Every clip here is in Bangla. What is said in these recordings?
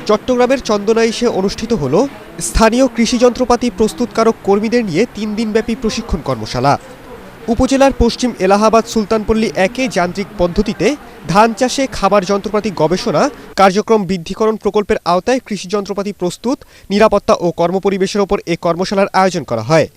চট্টগ্রামের চন্দনাইশে অনুষ্ঠিত হল স্থানীয় কৃষি যন্ত্রপাতি প্রস্তুতকারক কর্মীদের নিয়ে ৩ দিনব্যাপী প্রশিক্ষণ কর্মশালা। উপজেলার পশ্চিম এলাহাবাদ সুলতানপল্লী ১-এ যান্ত্রিক পদ্ধতিতে ধান চাষে খাবার যন্ত্রপাতি গবেষণা কার্যক্রম বৃদ্ধিকরণ প্রকল্পের আওতায় কৃষি যন্ত্রপাতি প্রস্তুত, নিরাপত্তা ও কর্মপরিবেশের ওপর এ কর্মশালার আয়োজন করা হয়।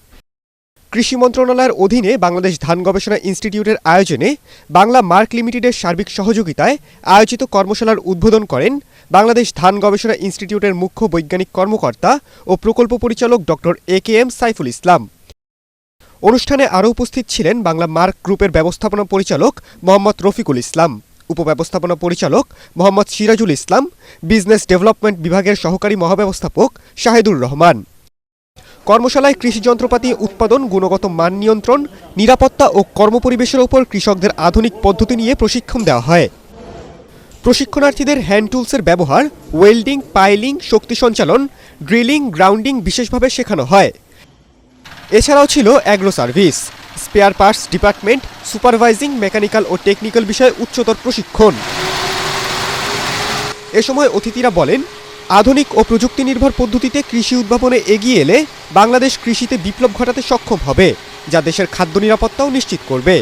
কৃষি মন্ত্রণালয়ের অধীনে বাংলাদেশ ধান গবেষণা ইনস্টিটিউটের আয়োজনে বাংলা মার্ক লিমিটেডের সার্বিক সহযোগিতায় আয়োজিত কর্মশালার উদ্বোধন করেন বাংলাদেশ ধান গবেষণা ইনস্টিটিউটের মুখ্য বৈজ্ঞানিক কর্মকর্তা ও প্রকল্প পরিচালক ডক্টর এ.কে.এম. সাইফুল ইসলাম। অনুষ্ঠানে আরও উপস্থিত ছিলেন বাংলা মার্ক গ্রুপের ব্যবস্থাপনা পরিচালক মোহাম্মদ রফিকুল ইসলাম, উপব্যবস্থাপনা পরিচালক মোহাম্মদ সিরাজুল ইসলাম, বিজনেস ডেভেলপমেন্ট বিভাগের সহকারী মহাব্যবস্থাপক শাহিদুর রহমান। কর্মশালায় কৃষি যন্ত্রপাতি উৎপাদন, গুণগত মান নিয়ন্ত্রণ, নিরাপত্তা ও কর্মপরিবেশের ওপর কৃষকদের আধুনিক পদ্ধতি নিয়ে প্রশিক্ষণ দেওয়া হয়। প্রশিক্ষণার্থীদের হ্যান্ড টুলসের ব্যবহার, ওয়েল্ডিং, পাইলিং, শক্তি সঞ্চালন, ড্রিলিং, গ্রাউন্ডিং বিশেষভাবে শেখানো হয়। এছাড়াও ছিল agro service, spare parts department, supervising, mechanical ও টেকনিক্যাল বিষয়ে উচ্চতর প্রশিক্ষণ। এ সময় অতিথিরা বলেন, আধুনিক ও প্রযুক্তি নির্ভর পদ্ধতিতে কৃষি উদ্ভাবনে এগিয়ে এলে বাংলাদেশ কৃষিতে বিপ্লব ঘটাতে সক্ষম হবে, যা দেশের খাদ্য নিরাপত্তাও নিশ্চিত করবে।